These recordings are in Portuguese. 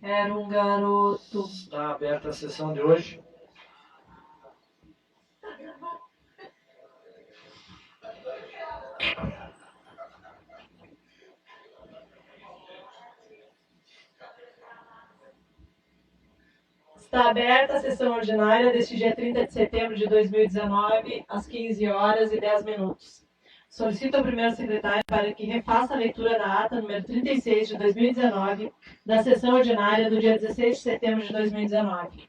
Era um garoto. Está aberta a sessão de hoje. Está aberta a sessão ordinária deste dia 30 de setembro de 2019, às 15 horas e 10 minutos. Solicito ao primeiro secretário para que refaça a leitura da ata número 36 de 2019, da sessão ordinária do dia 16 de setembro de 2019.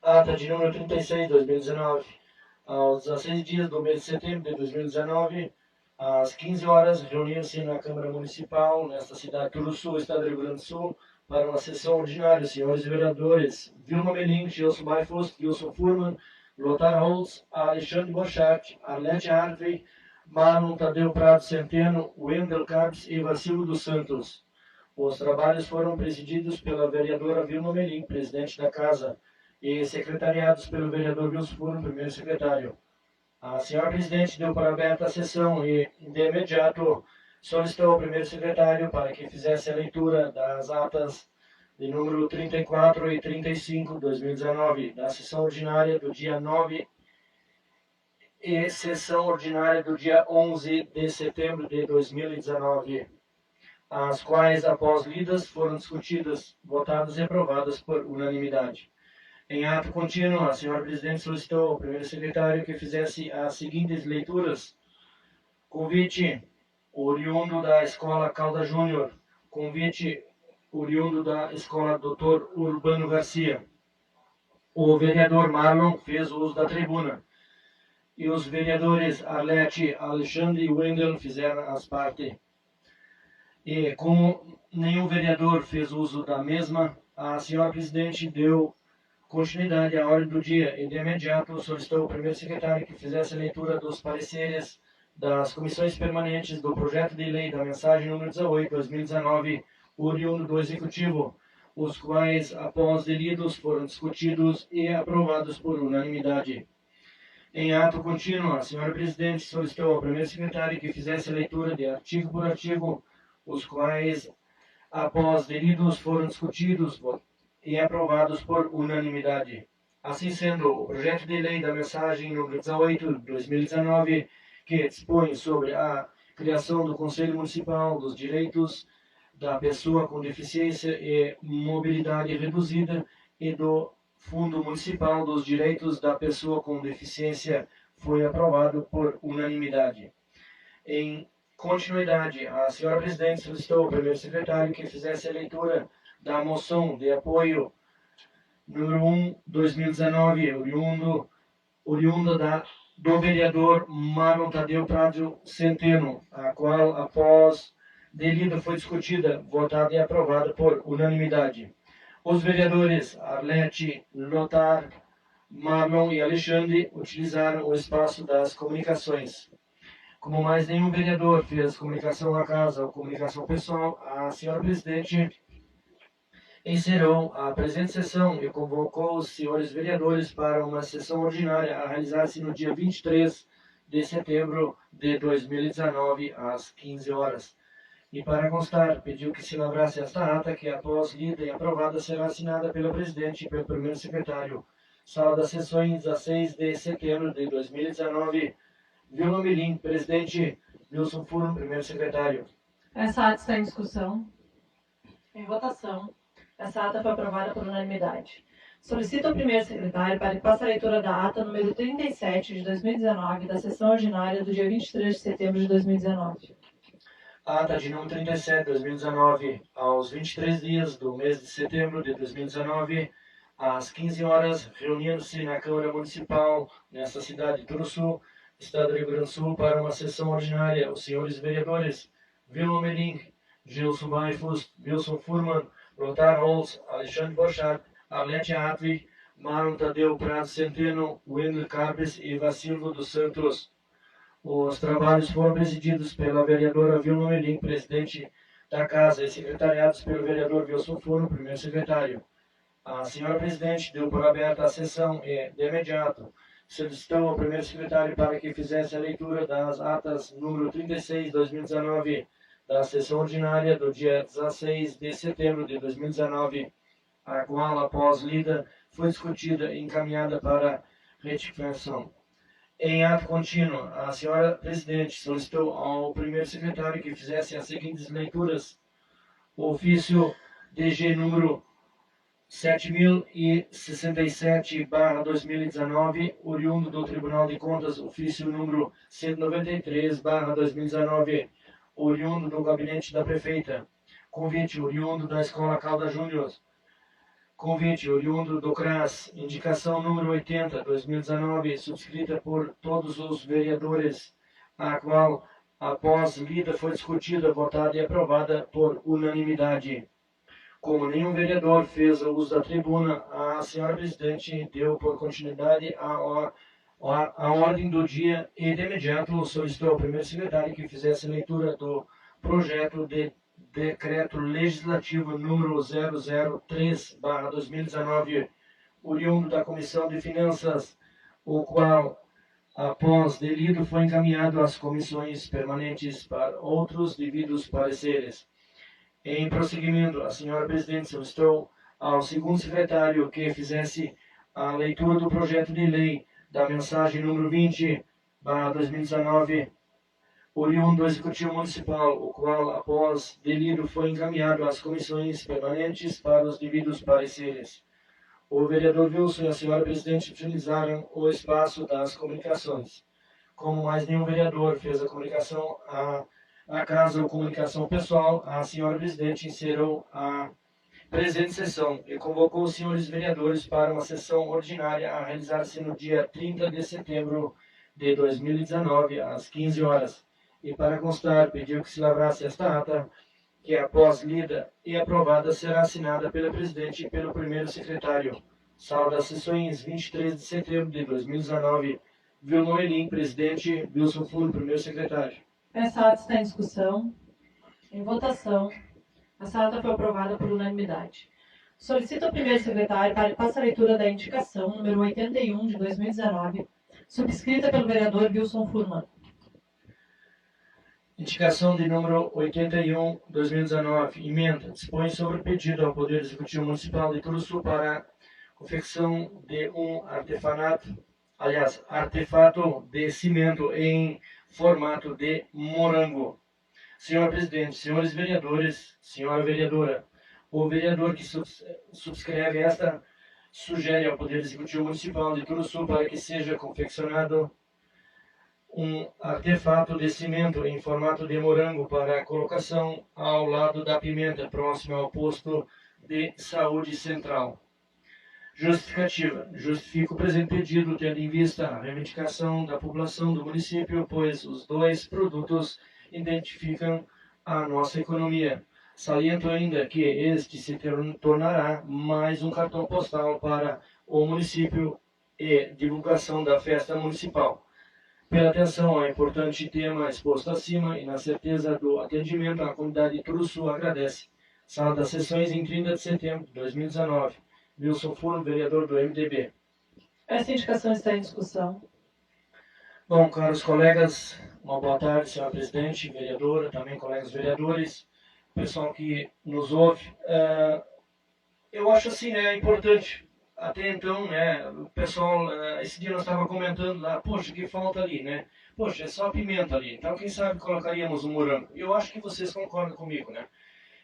Ata de número 36 de 2019. Aos 16 dias do mês de setembro de 2019, às 15 horas, reuniram-se na Câmara Municipal, nesta cidade de Turuçu, Estado do Rio Grande do Sul, para uma sessão ordinária, os senhores vereadores Vilma Meling, Gilson Baifus, Gilson Furman, Lothar Holz, Alexandre Borchardt, Arlete Harvey, Marlon Tadeu Prado Centeno, Wendel Carpes e Vacilo dos Santos. Os trabalhos foram presididos pela vereadora Vilma Meling, presidente da Casa, e secretariados pelo vereador Wilson Furman, primeiro secretário. A senhora presidente deu por aberta a sessão e, de imediato, solicitou ao primeiro secretário para que fizesse a leitura das atas de número 34 e 35 de 2019, da sessão ordinária do dia 9 e sessão ordinária do dia 11 de setembro de 2019, as quais, após lidas, foram discutidas, votadas e aprovadas por unanimidade. Em ato contínuo, a senhora presidente solicitou ao primeiro secretário que fizesse as seguintes leituras. Convite oriundo da Escola Calda Júnior. Convite oriundo da Escola Dr. Urbano Garcia. O vereador Marlon fez uso da tribuna. E os vereadores Arlete, Alexandre e Wendel fizeram as partes. E como nenhum vereador fez uso da mesma, a senhora presidente deu continuidade à ordem do dia e, de imediato, solicitou ao primeiro secretário que fizesse a leitura dos pareceres das comissões permanentes do projeto de lei da mensagem número 18, 2019, oriundo do Executivo, os quais, após lidos, foram discutidos e aprovados por unanimidade. Em ato contínuo, a senhora presidente solicitou ao primeiro secretário que fizesse a leitura de artigo por artigo, os quais, após lidos, foram discutidos e aprovados por unanimidade. Assim sendo, o projeto de lei da mensagem número 18 de 2019, que dispõe sobre a criação do Conselho Municipal dos Direitos da Pessoa com Deficiência e Mobilidade Reduzida e do Fundo Municipal dos Direitos da Pessoa com Deficiência, foi aprovado por unanimidade. Em continuidade, a senhora presidente solicitou ao primeiro secretário que fizesse a leitura da moção de apoio número 1, 2019, oriunda do vereador Marlon Tadeu Prado Centeno, a qual, após delida, foi discutida, votada e aprovada por unanimidade. Os vereadores Arlete, Lothar, Marlon e Alexandre utilizaram o espaço das comunicações. Como mais nenhum vereador fez comunicação à casa ou comunicação pessoal, a senhora presidente encerrou a presente sessão e convocou os senhores vereadores para uma sessão ordinária a realizar-se no dia 23 de setembro de 2019, às 15 horas. E para constar, pediu que se lavrasse esta ata, que após lida e aprovada será assinada pelo presidente e pelo primeiro secretário. Sala das sessões, 16 de setembro de 2019. Vilma Meling, presidente. Wilson Furman, primeiro secretário. Essa ata está em discussão. Em votação. Essa ata foi aprovada por unanimidade. Solicito ao primeiro secretário para que faça a leitura da ata número 37 de 2019, da sessão ordinária do dia 23 de setembro de 2019. Ata de número 37 de 2019, aos 23 dias do mês de setembro de 2019, às 15 horas, reunindo-se na Câmara Municipal, nesta cidade de Turuçu, Estado do Rio Grande do Sul, para uma sessão ordinária, os senhores vereadores Vilma Meling, Gilson Baifus, Wilson Furman, Lothar Holz, Alexandre Borchardt, Arlete Harvey, Marlon Tadeu Prado Centeno, Wendel Carpes e Vacilo dos Santos. Os trabalhos foram presididos pela vereadora Vilma Meling, presidente da Casa, e secretariados pelo vereador Wilson Furman, primeiro secretário. A senhora presidente deu por aberta a sessão e, de imediato, solicitou ao primeiro secretário para que fizesse a leitura das atas número 36 de 2019, da sessão ordinária do dia 16 de setembro de 2019, a qual, após lida, foi discutida e encaminhada para retificação. Em ato contínuo, a senhora presidente solicitou ao primeiro secretário que fizesse as seguintes leituras. O ofício DG número 7067/2019, oriundo do Tribunal de Contas, ofício número 193/2019, oriundo do gabinete da prefeita, convite oriundo da Escola Calda Júnior, convite oriundo do CRAS, indicação número 80/2019, subscrita por todos os vereadores, a qual, após lida, foi discutida, votada e aprovada por unanimidade. Como nenhum vereador fez uso da tribuna, a senhora presidente deu por continuidade à ordem do dia e, de imediato, solicitou ao primeiro secretário que fizesse leitura do projeto de decreto legislativo número 003/2019, oriundo da Comissão de Finanças, o qual, após delido, foi encaminhado às comissões permanentes para outros devidos pareceres. Em prosseguimento, a senhora presidente solicitou ao segundo secretário que fizesse a leitura do projeto de lei da mensagem número 20/2019, oriundo do Executivo Municipal, o qual, após delido, foi encaminhado às comissões permanentes para os devidos pareceres. O vereador Wilson e a senhora presidente utilizaram o espaço das comunicações. Como mais nenhum vereador fez a comunicação a casa ou comunicação pessoal, a senhora presidente encerrou a presente sessão e convocou os senhores vereadores para uma sessão ordinária a realizar-se no dia 30 de setembro de 2019, às 15 horas. E para constar, pediu que se lavrasse esta ata, que após lida e aprovada será assinada pela presidente e pelo primeiro secretário. Sala das sessões, 23 de setembro de 2019. Vilmar Elim, presidente. Wilson Furo, primeiro secretário. Essa ata está em discussão. Em votação. Essa ata foi aprovada por unanimidade. Solicito ao primeiro secretário para que faça a leitura da indicação número 81 de 2019, subscrita pelo vereador Wilson Furman. Indicação de número 81, 2019, emenda, dispõe sobre o pedido ao Poder Executivo Municipal de Turuçu para a confecção de um artefato de cimento em formato de morango. Senhor presidente, senhores vereadores, senhora vereadora, o vereador que subscreve esta sugere ao Poder Executivo Municipal de Turuçu para que seja confeccionado um artefato de cimento em formato de morango para colocação ao lado da pimenta, próximo ao posto de saúde central. Justificativa. Justifico o presente pedido, tendo em vista a reivindicação da população do município, pois os dois produtos identificam a nossa economia. Saliento ainda que este se tornará mais um cartão postal para o município e divulgação da festa municipal. Pela atenção ao importante tema exposto acima e na certeza do atendimento, a comunidade de Turuçu agradece. Sala das sessões em 30 de setembro de 2019. Wilson Furo, vereador do MDB. Essa indicação está em discussão. Bom, caros colegas, uma boa tarde, senhora presidente, vereadora, também colegas vereadores, pessoal que nos ouve. Eu acho assim, né, importante. Até então, né, o pessoal, esse dia nós estávamos comentando lá, poxa, que falta ali, né? Poxa, é só pimenta ali, então quem sabe colocaríamos um morango. Eu acho que vocês concordam comigo, né?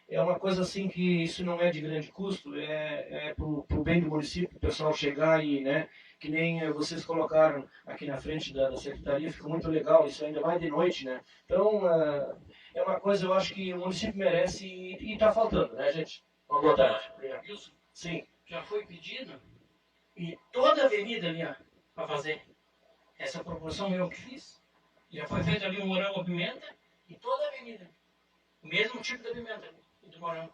É uma coisa assim que isso não é de grande custo, é pro bem do município, o pessoal chegar e, né, que nem vocês colocaram aqui na frente da secretaria, ficou muito legal, isso ainda vai de noite, né? Então, é uma coisa, eu acho que o município merece e está faltando, né, gente? Uma boa tarde. Obrigado. Wilson, Sim. já foi pedido e toda a avenida ali, ó, para fazer essa proporção eu que fiz. Já foi feito ali um morango à pimenta e toda a avenida. O mesmo tipo de pimenta do morango.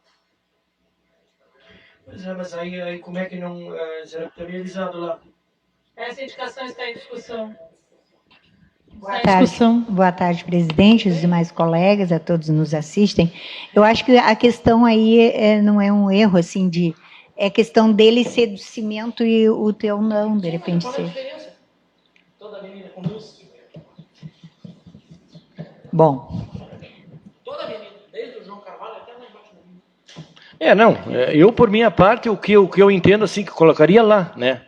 Pois é, mas aí como é que não será realizado lá? Essa indicação está em discussão. Boa tarde, presidente, os demais colegas, a todos que nos assistem. Eu acho que a questão aí não é um erro, assim, é questão dele ser do cimento e o teu não, de repente Qual é a ser. diferença? Toda a avenida com luz. Bom, Toda a avenida, desde o João Carvalho até lá embaixo da avenida. Não, eu por minha parte, o que eu entendo assim, que colocaria lá, né?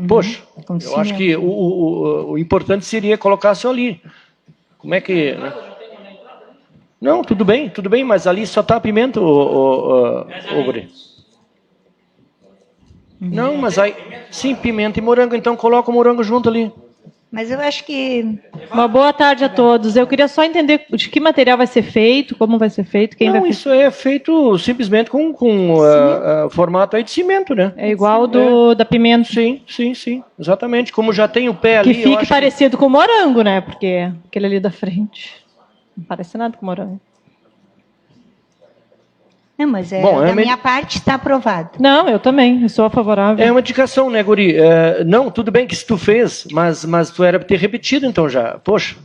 Poxa, eu acho que o importante seria colocar só ali. Como é que... Né? Não, tudo bem, mas ali só tá pimenta, Guri. Não, mas aí... Sim, pimenta e morango, então coloca o morango junto ali. Mas eu acho que... Uma boa tarde a todos. Eu queria só entender de que material vai ser feito, como vai ser feito, quem vai fazer. Isso é feito simplesmente com formato aí de cimento, né? É igual da pimenta. Sim, exatamente. Como já tem o pé ali... Que fique parecido com o morango, né? Porque aquele ali da frente não parece nada com morango. Não, mas da minha parte está aprovado. Não, eu também, eu sou favorável. É uma indicação, né, Guri? Não, tudo bem que se tu fez, mas tu era para ter repetido então já. Poxa,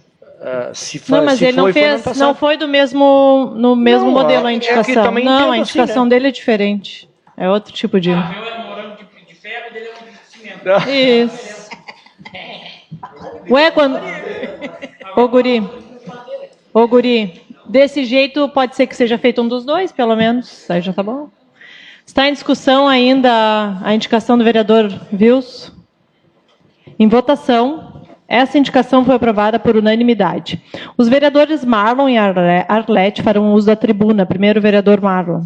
se faz, não, mas se ele foi, não fez, não foi no mesmo modelo a indicação. Não, a indicação dele é diferente. É outro tipo de... O meu era morango de ferro e dele é um de cimento. Isso. Ué, quando... Ô, Guri, desse jeito pode ser que seja feito um dos dois, pelo menos. Aí já tá bom. Está em discussão ainda a indicação do vereador Wilson. Em votação, essa indicação foi aprovada por unanimidade. Os vereadores Marlon e Arlete farão uso da tribuna. Primeiro, o vereador Marlon.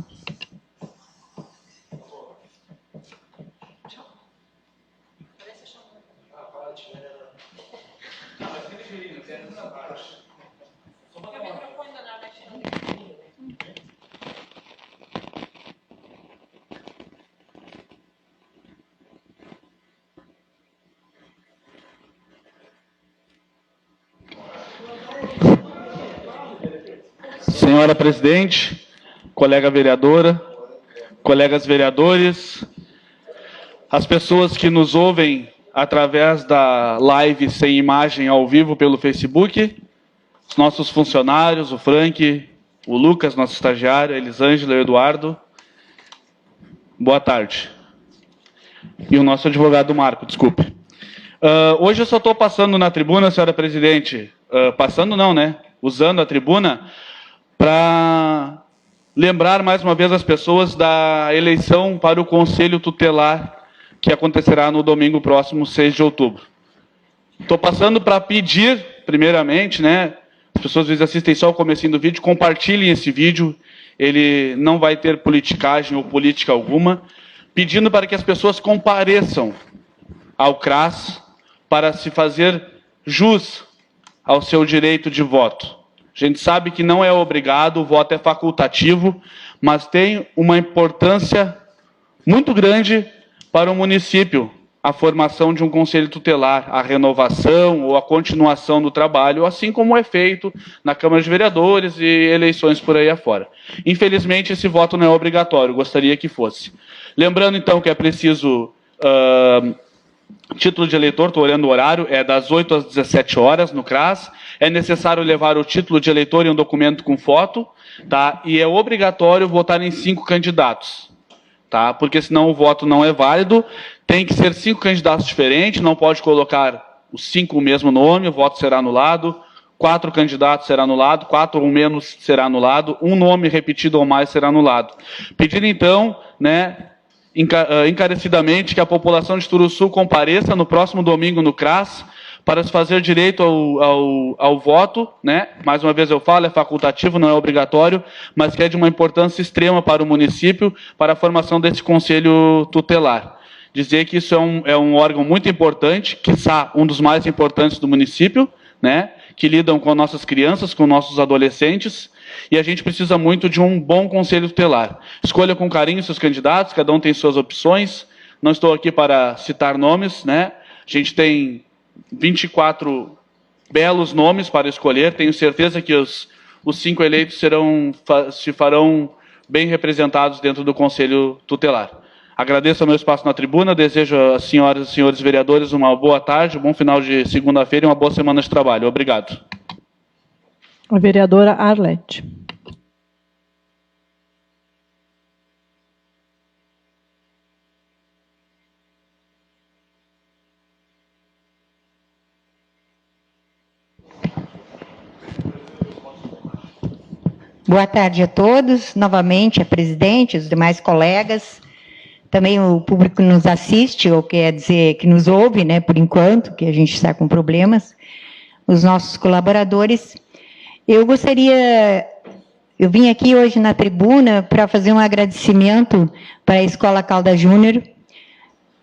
Senhora presidente, colega vereadora, colegas vereadores, as pessoas que nos ouvem através da live sem imagem ao vivo pelo Facebook, os nossos funcionários, o Frank, o Lucas, nosso estagiário, a Elisângela e o Eduardo, boa tarde. E o nosso advogado Marco, desculpe. Hoje eu só estou passando na tribuna, senhora presidente, passando não, né? Usando a tribuna para lembrar mais uma vez as pessoas da eleição para o Conselho Tutelar que acontecerá no domingo próximo, 6 de outubro. Estou passando para pedir, primeiramente, né, as pessoas às vezes assistem só o comecinho do vídeo, compartilhem esse vídeo, ele não vai ter politicagem ou política alguma, pedindo para que as pessoas compareçam ao CRAS para se fazer jus ao seu direito de voto. A gente sabe que não é obrigado, o voto é facultativo, mas tem uma importância muito grande para o município a formação de um conselho tutelar, a renovação ou a continuação do trabalho, assim como é feito na Câmara de Vereadores e eleições por aí afora. Infelizmente, esse voto não é obrigatório, gostaria que fosse. Lembrando, então, que é preciso... título de eleitor, estou olhando o horário, é das 8 às 17 horas no CRAS. É necessário levar o título de eleitor e um documento com foto, tá? E é obrigatório votar em 5 candidatos, tá? Porque senão o voto não é válido. Tem que ser 5 candidatos diferentes, não pode colocar os 5 o mesmo nome, o voto será anulado. 4 candidatos será anulado, 4 ou menos será anulado, um nome repetido ou mais será anulado. Pedindo então, né, encarecidamente que a população de Turuçu compareça no próximo domingo no CRAS para se fazer direito ao voto, né? Mais uma vez eu falo, é facultativo, não é obrigatório, mas que é de uma importância extrema para o município, para a formação desse conselho tutelar. Dizer que isso é um órgão muito importante, quiçá um dos mais importantes do município, né? Que lidam com nossas crianças, com nossos adolescentes, e a gente precisa muito de um bom conselho tutelar. Escolha com carinho seus candidatos, cada um tem suas opções. Não estou aqui para citar nomes, né? A gente tem 24 belos nomes para escolher. Tenho certeza que os 5 eleitos se farão bem representados dentro do conselho tutelar. Agradeço o meu espaço na tribuna, desejo às senhoras e senhores vereadores uma boa tarde, um bom final de segunda-feira e uma boa semana de trabalho. Obrigado. A vereadora Arlete. Boa tarde a todos, novamente a presidente, os demais colegas, também o público que nos assiste, ou quer dizer, que nos ouve, né, por enquanto, que a gente está com problemas, os nossos colaboradores. Eu vim aqui hoje na tribuna para fazer um agradecimento para a Escola Caldas Júnior,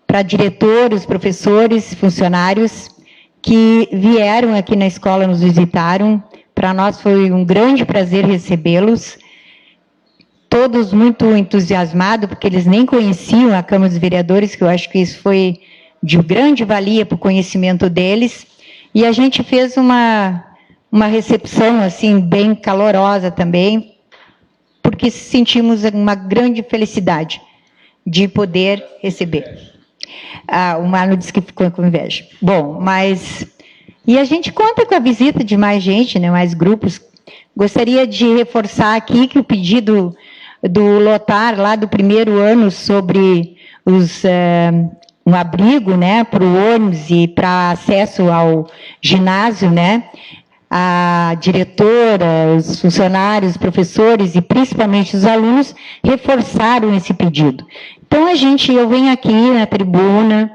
para diretores, professores, funcionários que vieram aqui na escola, nos visitaram. Para nós foi um grande prazer recebê-los, todos muito entusiasmados, porque eles nem conheciam a Câmara dos Vereadores, que eu acho que isso foi de grande valia para o conhecimento deles, e a gente fez uma recepção, assim, bem calorosa também, porque sentimos uma grande felicidade de poder receber. O Marlon disse que ficou com inveja. Bom, mas... E a gente conta com a visita de mais gente, né, mais grupos. Gostaria de reforçar aqui que o pedido do Lotar, lá do primeiro ano, sobre um abrigo, né, para o ônibus e para acesso ao ginásio, né, a diretora, os funcionários, os professores e principalmente os alunos reforçaram esse pedido. Então, eu venho aqui na tribuna,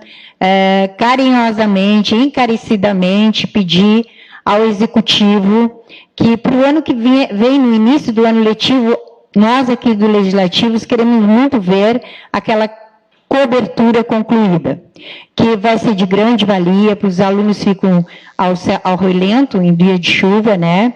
carinhosamente, encarecidamente, pedir ao Executivo que, para o ano que vem, no início do ano letivo, nós aqui do Legislativo queremos muito ver aquela cobertura concluída, que vai ser de grande valia, para os alunos ficam ao relento em dia de chuva, né?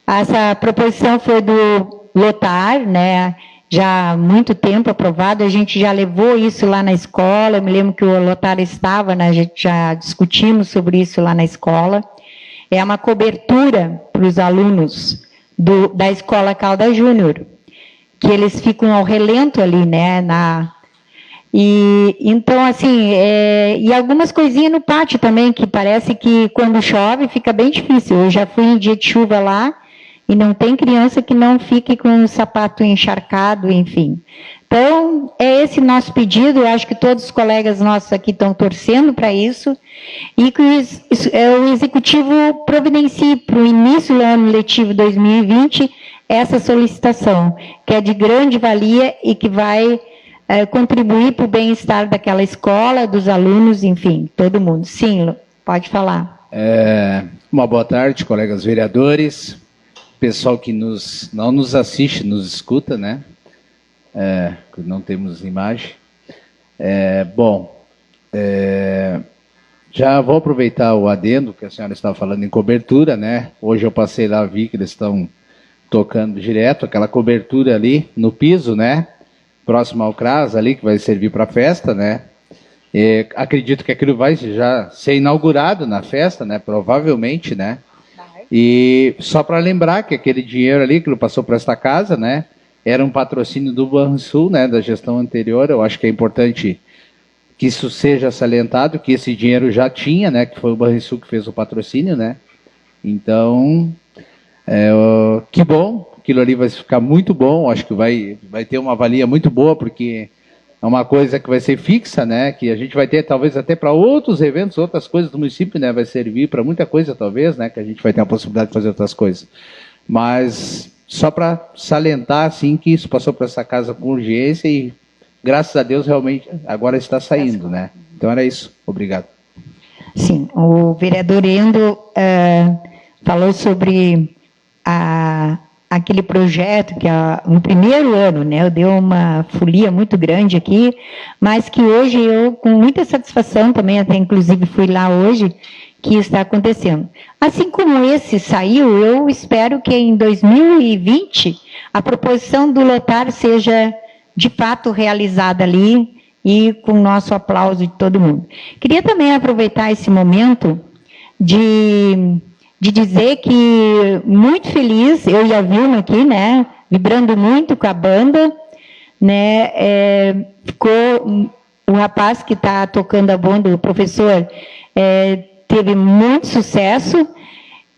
Essa proposição foi do Lotar, né? Já há muito tempo aprovado, a gente já levou isso lá na escola, eu me lembro que o Lotar estava, né? A gente já discutimos sobre isso lá na escola. É uma cobertura para os alunos da Escola Caldas Júnior, que eles ficam ao relento ali, né? E então, assim, e algumas coisinhas no pátio também, que parece que quando chove fica bem difícil. Eu já fui em dia de chuva lá, e não tem criança que não fique com o sapato encharcado, enfim. Então, é esse nosso pedido, eu acho que todos os colegas nossos aqui estão torcendo para isso, e que o Executivo providencie para o início do ano letivo 2020 essa solicitação, que é de grande valia e que vai contribuir para o bem-estar daquela escola, dos alunos, enfim, todo mundo. Sim, Lu, pode falar. Uma boa tarde, colegas vereadores, pessoal que não nos assiste, nos escuta, né? Não temos imagem. Já vou aproveitar o adendo que a senhora estava falando em cobertura, né? Hoje eu passei lá, vi que eles estão tocando direto, aquela cobertura ali no piso, né? Próximo ao CRAS ali, que vai servir para a festa, né? Acredito que aquilo vai já ser inaugurado na festa, né? Provavelmente, né? E só para lembrar que aquele dinheiro ali, que passou para esta casa, né? Era um patrocínio do Banrisul, né? Da gestão anterior. Eu acho que é importante que isso seja salientado, que esse dinheiro já tinha, né? Que foi o Banrisul que fez o patrocínio, né? Então, que bom. Aquilo ali vai ficar muito bom, acho que vai ter uma valia muito boa, porque é uma coisa que vai ser fixa, né? Que a gente vai ter talvez até para outros eventos, outras coisas do município, né? Vai servir para muita coisa, talvez, né? Que a gente vai ter a possibilidade de fazer outras coisas. Mas só para salientar, assim, que isso passou para essa casa com urgência e, graças a Deus, realmente agora está saindo, né? Então era isso. Obrigado. Sim, o vereador Endo falou sobre aquele projeto que no primeiro ano, né, deu uma folia muito grande aqui, mas que hoje eu, com muita satisfação também, até inclusive fui lá hoje, que está acontecendo. Assim como esse saiu, eu espero que em 2020 a proposição do Lotar seja de fato realizada ali e com o nosso aplauso de todo mundo. Queria também aproveitar esse momento de dizer que muito feliz, eu e a Vilma aqui, né, vibrando muito com a banda, né, ficou o rapaz que está tocando a banda, o professor, teve muito sucesso,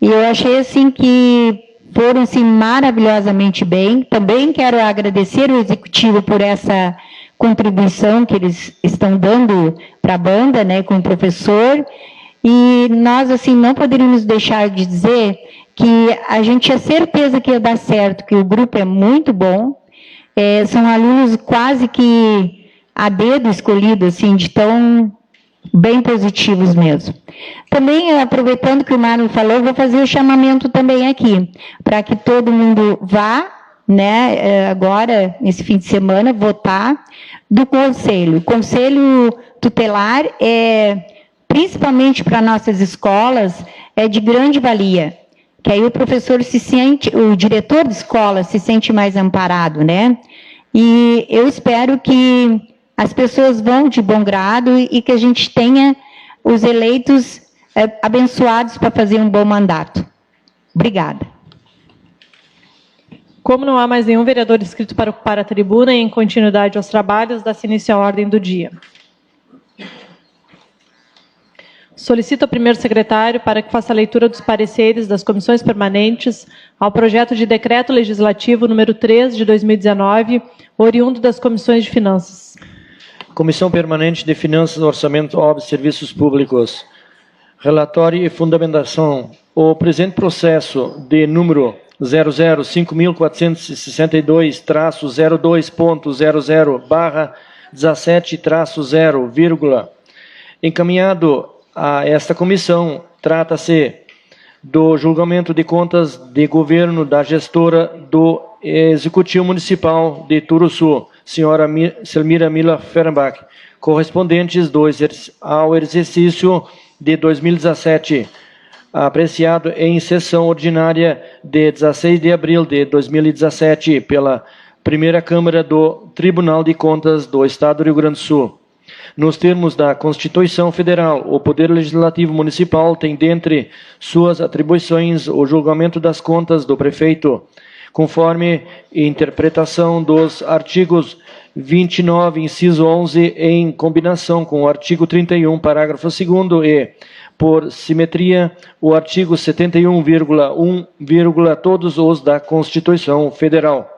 e eu achei assim que foram assim, maravilhosamente bem. Também quero agradecer ao Executivo por essa contribuição que eles estão dando para a banda, né, com o professor. E nós, assim, não poderíamos deixar de dizer que a gente tinha certeza que ia dar certo, que o grupo é muito bom, são alunos quase que a dedo escolhido, assim, de tão bem positivos mesmo. Também, aproveitando que o Marlon falou, vou fazer o chamamento também aqui, para que todo mundo vá, né, agora, nesse fim de semana, votar do Conselho. O Conselho Tutelar principalmente para nossas escolas, é de grande valia, que aí o professor se sente, o diretor de escola se sente mais amparado, né? E eu espero que as pessoas vão de bom grado e que a gente tenha os eleitos abençoados para fazer um bom mandato. Obrigada. Como não há mais nenhum vereador inscrito para ocupar a tribuna e em continuidade aos trabalhos, dá-se início à ordem do dia. Solicito ao primeiro secretário para que faça a leitura dos pareceres das comissões permanentes ao projeto de decreto legislativo número 3 de 2019, oriundo das comissões de finanças. Comissão Permanente de Finanças, Orçamento, Obras e Serviços Públicos. Relatório e fundamentação. O presente processo de número 005.462.00/17-0, encaminhado a esta comissão, trata-se do julgamento de contas de governo da gestora do Executivo Municipal de Turuçu, senhora Selmira Miller Fehrenbach, correspondentes ao exercício de 2017, apreciado em sessão ordinária de 16 de abril de 2017 pela Primeira Câmara do Tribunal de Contas do Estado do Rio Grande do Sul. Nos termos da Constituição Federal, o Poder Legislativo Municipal tem dentre suas atribuições o julgamento das contas do prefeito, conforme interpretação dos artigos 29, inciso 11, em combinação com o artigo 31, parágrafo 2º e, por simetria, o artigo 71,1, todos os da Constituição Federal.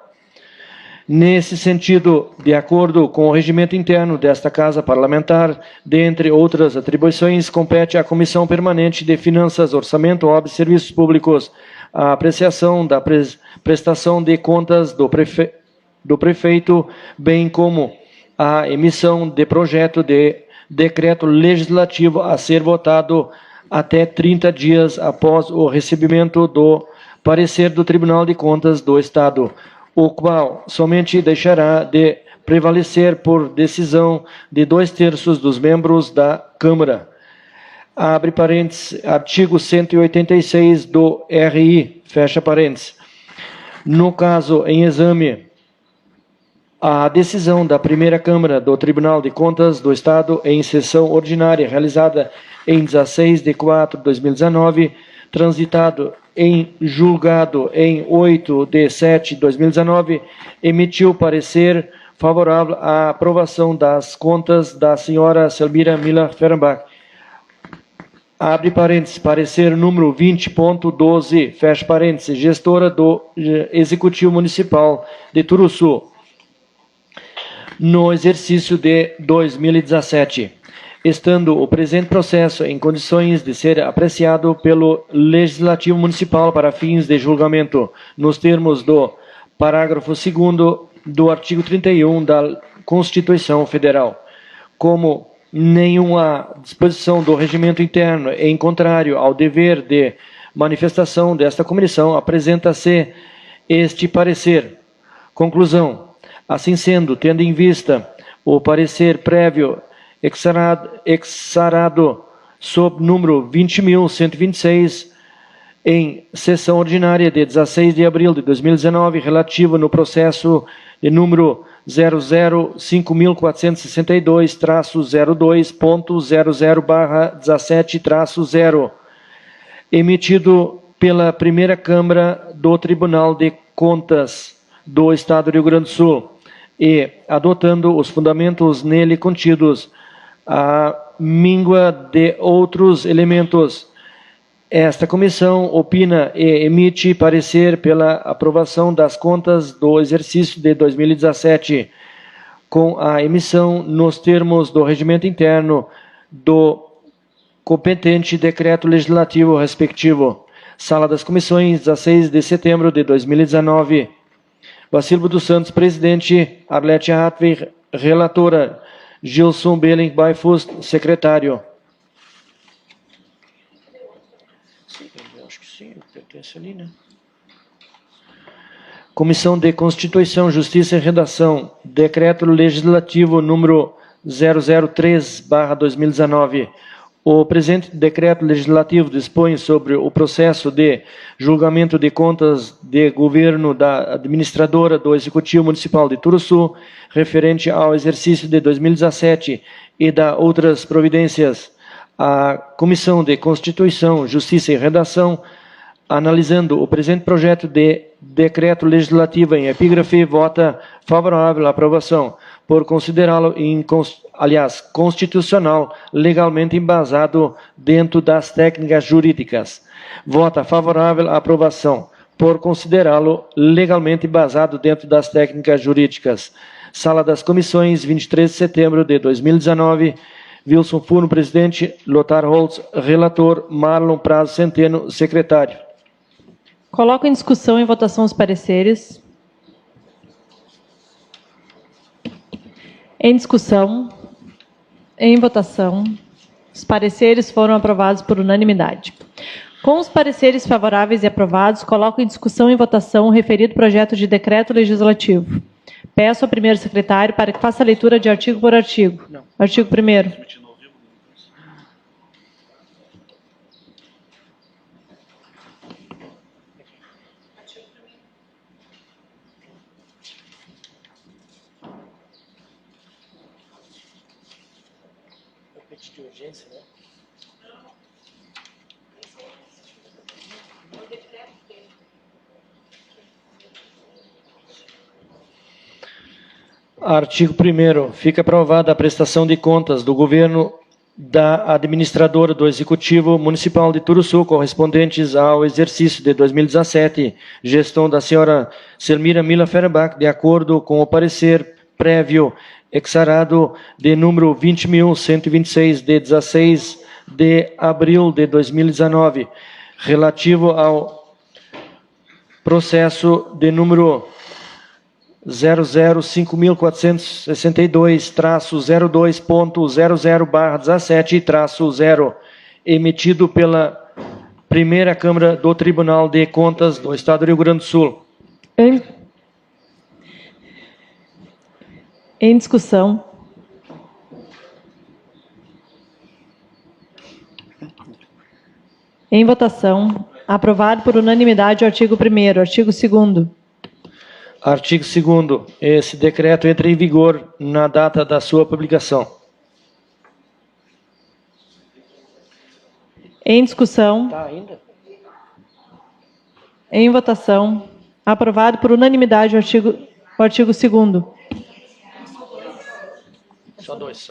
Nesse sentido, de acordo com o regimento interno desta Casa Parlamentar, dentre outras atribuições, compete à Comissão Permanente de Finanças, Orçamento, Obras e Serviços Públicos a apreciação da prestação de contas do prefeito, bem como a emissão de projeto de decreto legislativo a ser votado até 30 dias após o recebimento do parecer do Tribunal de Contas do Estado, o qual somente deixará de prevalecer por decisão de 2/3 dos membros da Câmara. Abre parênteses, artigo 186 do RI, fecha parênteses. No caso em exame, a decisão da Primeira Câmara do Tribunal de Contas do Estado em sessão ordinária realizada em 16 de 4 de 2019, transitado em julgado em 8 de 7 de 2019, emitiu parecer favorável à aprovação das contas da senhora Selmira Miller Fehrenbach. Abre parênteses, parecer número 20.12, fecha parênteses, gestora do Executivo Municipal de Turuçu, no exercício de 2017. Estando o presente processo em condições de ser apreciado pelo Legislativo Municipal para fins de julgamento, nos termos do parágrafo 2º do artigo 31 da Constituição Federal. Como nenhuma disposição do regimento interno em contrário ao dever de manifestação desta comissão, apresenta-se este parecer. Conclusão. Assim sendo, tendo em vista o parecer prévio exarado sob número 20.126, em sessão ordinária de 16 de abril de 2019, relativo no processo de número 005.462-02.00/17-0, emitido pela Primeira Câmara do Tribunal de Contas do Estado do Rio Grande do Sul, e, adotando os fundamentos nele contidos, a míngua de outros elementos, esta comissão opina e emite parecer pela aprovação das contas do exercício de 2017, com a emissão nos termos do regimento interno do competente decreto legislativo respectivo, Sala das Comissões, 16 de setembro de 2019. Vacilbo dos Santos, presidente. Arlete Hartwig, relatora. Gilson Belling Baifust, secretário. Acho que sim, pertence ali, né? Comissão de Constituição, Justiça e Redação. Decreto Legislativo número 003/2019. O presente decreto legislativo dispõe sobre o processo de julgamento de contas de governo da administradora do Executivo Municipal de Turuçu, referente ao exercício de 2017 e da outras providências. A Comissão de Constituição, Justiça e Redação, analisando o presente projeto de decreto legislativo em epígrafe, vota favorável à aprovação, por considerá-lo, constitucional, legalmente embasado dentro das técnicas jurídicas. Vota favorável à aprovação, por considerá-lo legalmente embasado dentro das técnicas jurídicas. Sala das Comissões, 23 de setembro de 2019. Wilson Furno, presidente. Lothar Holtz, relator. Marlon Prazo Centeno, secretário. Coloco em discussão e votação os pareceres. Em discussão, em votação, os pareceres foram aprovados por unanimidade. Com os pareceres favoráveis e aprovados, coloco em discussão e votação o referido projeto de decreto legislativo. Peço ao primeiro secretário para que faça a leitura de artigo por artigo. Não. Artigo 1º. De urgência, né? Artigo 1º. Fica aprovada a prestação de contas do governo da administradora do Executivo Municipal de Turuçu, correspondentes ao exercício de 2017, gestão da senhora Selmira Mila Ferenbach, de acordo com o parecer prévio exarado de número 20.126, de 16 de abril de 2019, relativo ao processo de número 005.462-02.00/17-0, emitido pela Primeira Câmara do Tribunal de Contas do Estado do Rio Grande do Sul. Em discussão. Em votação. Aprovado por unanimidade o artigo 1º. Artigo 2º. Artigo 2º. Esse decreto entra em vigor na data da sua publicação. Em discussão. Tá ainda? Em votação. Aprovado por unanimidade o artigo 2º. Só dois.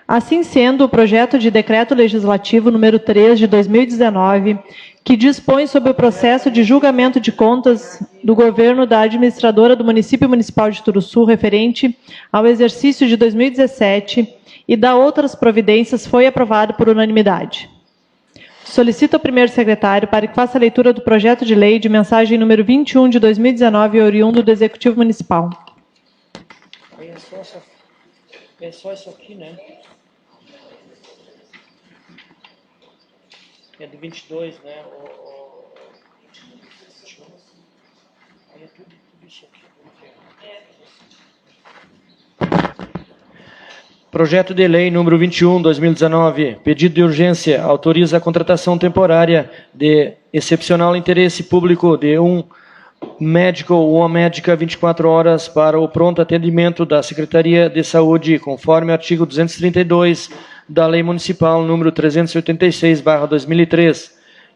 Assim sendo, o projeto de decreto legislativo número 3 de 2019, que dispõe sobre o processo de julgamento de contas do governo da administradora do município municipal de Turuçu, referente ao exercício de 2017 e da outras providências, foi aprovado por unanimidade. Solicito ao primeiro secretário para que faça a leitura do projeto de lei de mensagem número 21 de 2019, oriundo do Executivo Municipal. É só isso aqui, né? É do 22, né? Aí é tudo isso aqui. Projeto de lei número 21/2019, pedido de urgência, autoriza a contratação temporária de excepcional interesse público de um médico ou uma médica 24 horas para o pronto atendimento da Secretaria de Saúde, conforme o artigo 232 da Lei Municipal número 386/2003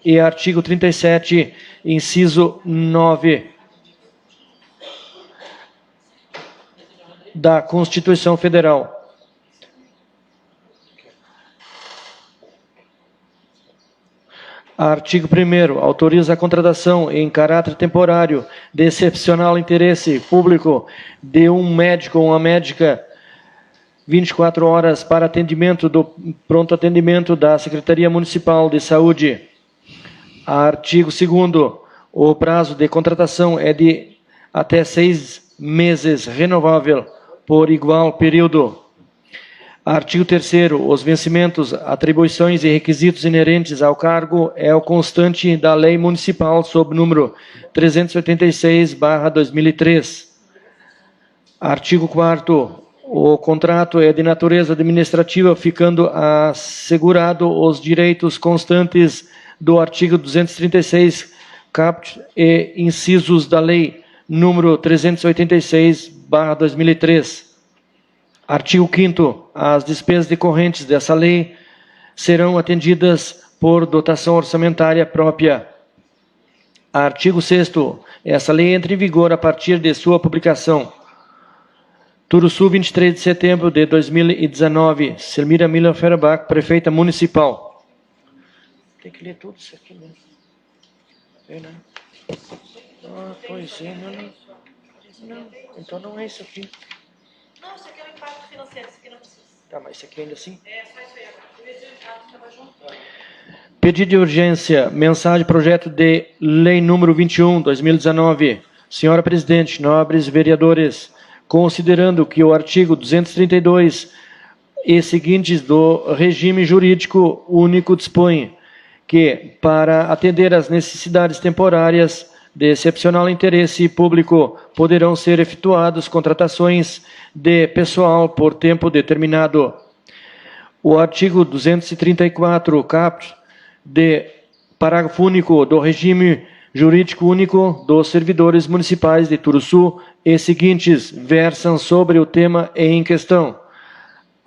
e artigo 37, inciso 9 da Constituição Federal. Artigo 1º. Autoriza a contratação em caráter temporário de excepcional interesse público de um médico ou uma médica 24 horas para atendimento do pronto atendimento da Secretaria Municipal de Saúde. Artigo 2º. O prazo de contratação é de até 6 meses, renovável por igual período. Artigo 3º. Os vencimentos, atribuições e requisitos inerentes ao cargo é o constante da Lei Municipal sob número 386/2003. Artigo 4º. O contrato é de natureza administrativa, ficando assegurado os direitos constantes do artigo 236, caput e incisos da Lei número 386/2003. Artigo 5º. As despesas decorrentes dessa lei serão atendidas por dotação orçamentária própria. Artigo 6º. Essa lei entra em vigor a partir de sua publicação. Turuçu, 23 de setembro de 2019. Selmira Miller Ferbach, prefeita municipal. Tem que ler tudo isso aqui, né? É, né? Ah, pois é, não. Então não é isso aqui. Não, isso aqui é o impacto financeiro, isso aqui não precisa. Tá, mas isso aqui ainda assim? É, só isso aí agora. O impacto estava junto. Pedido de urgência, mensagem, projeto de lei número 21, 2019. Senhora Presidente, nobres vereadores, considerando que o artigo 232 e seguintes do regime jurídico único dispõe que, para atender às necessidades temporárias de excepcional interesse público, poderão ser efetuadas contratações de pessoal por tempo determinado. O artigo 234, caput, de parágrafo único do regime jurídico único dos servidores municipais de Turuçu e seguintes versam sobre o tema em questão.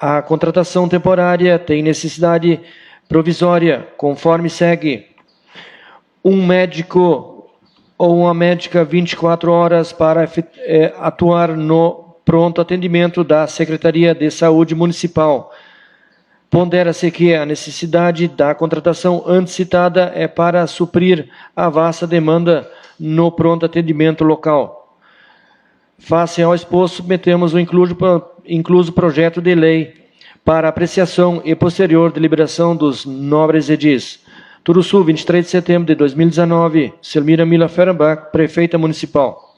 A contratação temporária tem necessidade provisória, conforme segue: um médico ou uma médica 24 horas para atuar no pronto atendimento da Secretaria de Saúde Municipal. Pondera-se que a necessidade da contratação antes citada é para suprir a vasta demanda no pronto atendimento local. Face ao exposto, submetemos o incluso projeto de lei para apreciação e posterior deliberação dos nobres edis. Turuçu, 23 de setembro de 2019. Selmira Miller Ferenbach, prefeita municipal.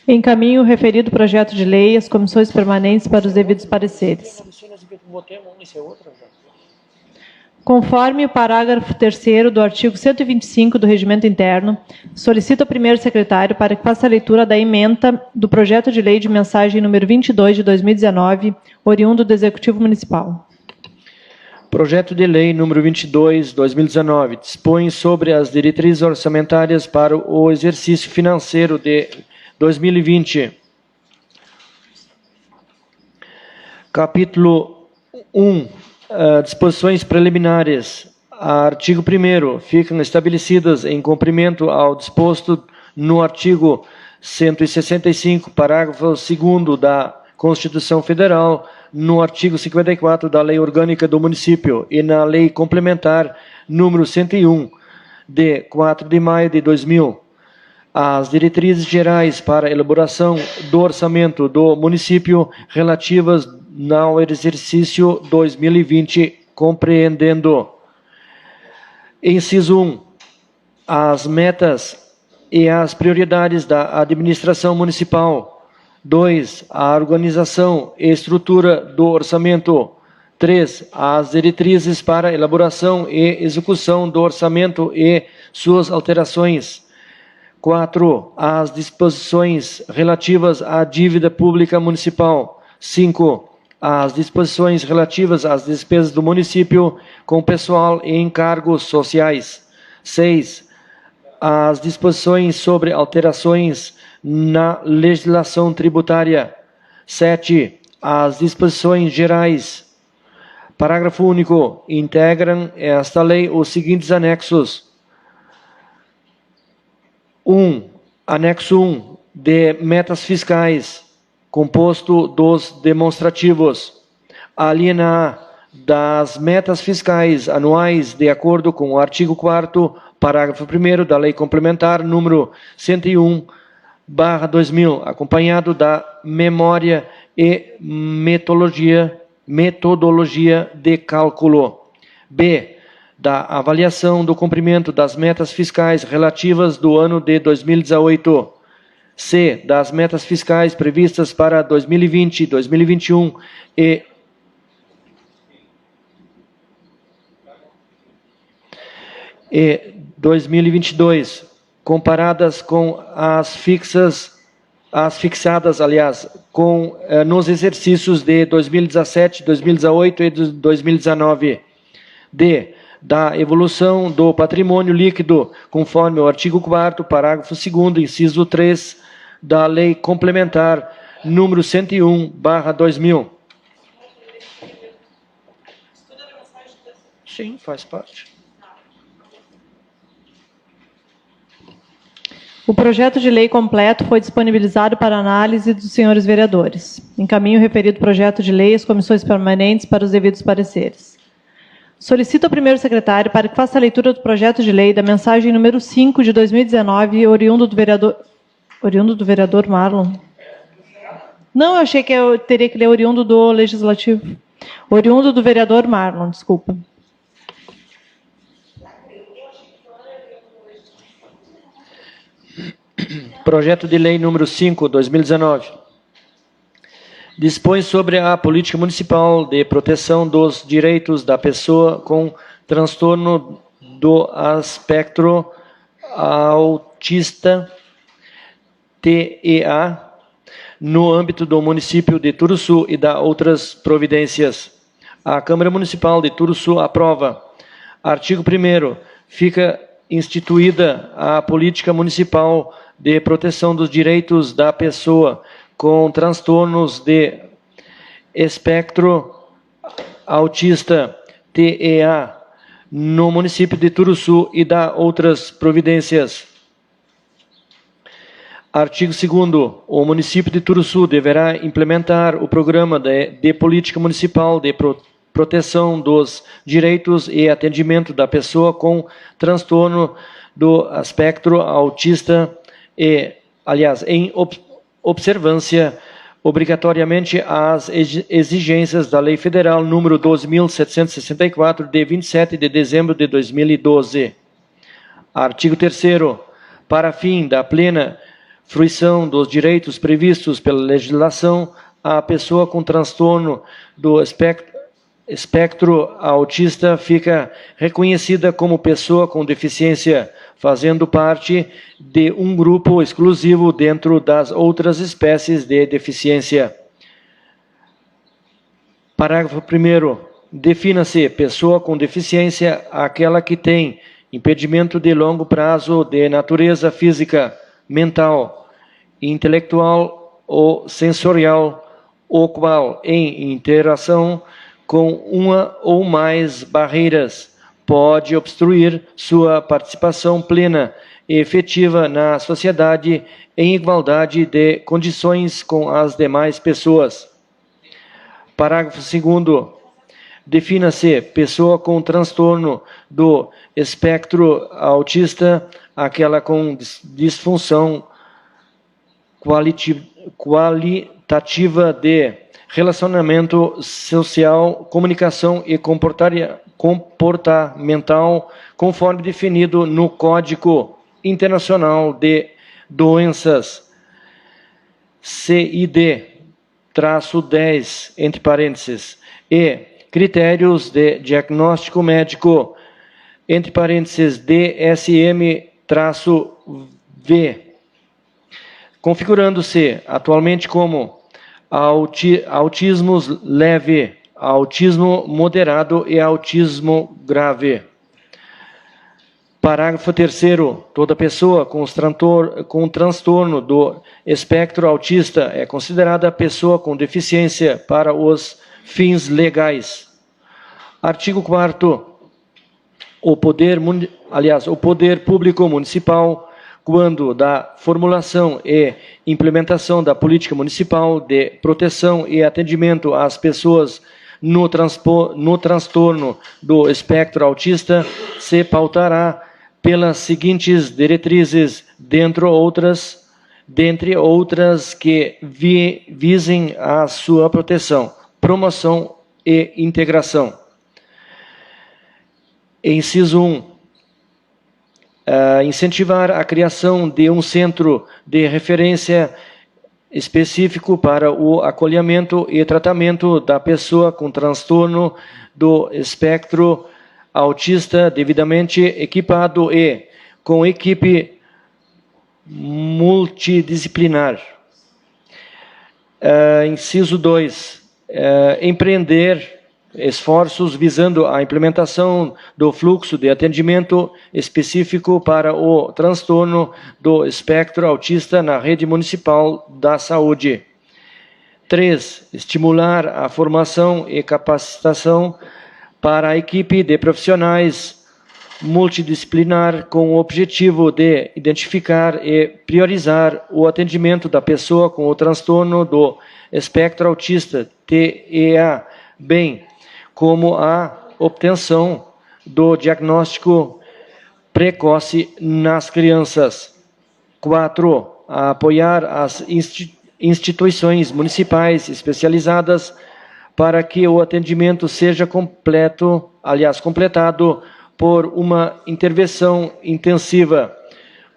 Encaminho o referido projeto de lei às comissões permanentes para os devidos pareceres. Conforme o parágrafo 3º do artigo 125 do Regimento Interno, solicito ao primeiro secretário para que faça a leitura da ementa do projeto de lei de mensagem número 22 de 2019, oriundo do Executivo Municipal. Projeto de lei número 22, 2019, dispõe sobre as diretrizes orçamentárias para o exercício financeiro de 2020. Capítulo 1. Disposições preliminares. Artigo 1º. Ficam estabelecidas em cumprimento ao disposto no artigo 165, parágrafo 2º da Constituição Federal, no artigo 54 da Lei Orgânica do Município e na Lei Complementar número 101, de 4 de maio de 2000, as diretrizes gerais para a elaboração do orçamento do município relativas ao exercício 2020, compreendendo: inciso 1, as metas e as prioridades da administração municipal. 2, a organização e estrutura do orçamento. 3, as diretrizes para elaboração e execução do orçamento e suas alterações. 4, as disposições relativas à dívida pública municipal. 5, as disposições relativas às despesas do município com pessoal e encargos sociais. 6, as disposições sobre alterações na legislação tributária. 7, as disposições gerais. Parágrafo único. Integram esta lei os seguintes anexos. 1. Anexo 1, de metas fiscais, composto dos demonstrativos. A linha A, das metas fiscais anuais, de acordo com o artigo 4º, parágrafo 1º da Lei Complementar número 101/2000, acompanhado da memória e metodologia de cálculo. B, da avaliação do cumprimento das metas fiscais relativas do ano de 2018. C. Das metas fiscais previstas para 2020, 2021 e 2022, comparadas com as fixadas, nos exercícios de 2017, 2018 e 2019. D. Da evolução do patrimônio líquido, conforme o artigo 4º, parágrafo 2º, inciso 3, da Lei Complementar número 101/2000. Sim, faz parte. O projeto de lei completo foi disponibilizado para análise dos senhores vereadores. Encaminho o referido projeto de lei às comissões permanentes para os devidos pareceres. Solicito ao primeiro secretário para que faça a leitura do projeto de lei da mensagem número 5 de 2019, oriundo do vereador Marlon. Não, eu achei que eu teria que ler oriundo do Legislativo. Oriundo do vereador Marlon, desculpa. Projeto de Lei número 5, 2019. Dispõe sobre a política municipal de proteção dos direitos da pessoa com transtorno do espectro autista, TEA, no âmbito do município de Turuçu e da outras providências. A Câmara Municipal de Turuçu aprova. Artigo 1º. Fica instituída a política municipal de proteção dos direitos da pessoa com transtornos de espectro autista, TEA, no município de Turuçu e da outras providências. Artigo 2º. O município de Turuçu deverá implementar o programa de política municipal de proteção dos direitos e atendimento da pessoa com transtorno do espectro autista e, em observância obrigatoriamente às exigências da Lei Federal número 12.764, de 27 de dezembro de 2012. Artigo 3º. Para fim da plena fruição dos direitos previstos pela legislação, a pessoa com transtorno do espectro autista fica reconhecida como pessoa com deficiência, fazendo parte de um grupo exclusivo dentro das outras espécies de deficiência. Parágrafo 1º. Defina-se pessoa com deficiência aquela que tem impedimento de longo prazo de natureza física, mental, intelectual ou sensorial, o qual, em interação com uma ou mais barreiras, pode obstruir sua participação plena e efetiva na sociedade em igualdade de condições com as demais pessoas. Parágrafo 2º. Defina-se pessoa com transtorno do espectro autista aquela com disfunção qualitativa de relacionamento social, comunicação e comportamental, conforme definido no Código Internacional de Doenças, CID-10, entre parênteses, e critérios de diagnóstico médico, entre parênteses, DSM-V, configurando-se atualmente como autismo leve, autismo moderado e autismo grave. Parágrafo 3º. Toda pessoa com transtorno do espectro autista é considerada pessoa com deficiência para os fins legais. Artigo 4º. O poder público municipal, quando da formulação e implementação da política municipal de proteção e atendimento às pessoas no transtorno do espectro autista, se pautará pelas seguintes diretrizes, dentre outras que visem a sua proteção, promoção e integração. Inciso 1. Incentivar a criação de um centro de referência específico para o acolhimento e tratamento da pessoa com transtorno do espectro autista devidamente equipado e com equipe multidisciplinar. Inciso 2. Empreender esforços visando a implementação do fluxo de atendimento específico para o transtorno do espectro autista na rede municipal da saúde. 3. Estimular a formação e capacitação para a equipe de profissionais multidisciplinar com o objetivo de identificar e priorizar o atendimento da pessoa com o transtorno do espectro autista, TEA, bem como a obtenção do diagnóstico precoce nas crianças. 4. Apoiar as instituições municipais especializadas para que o atendimento seja completado por uma intervenção intensiva,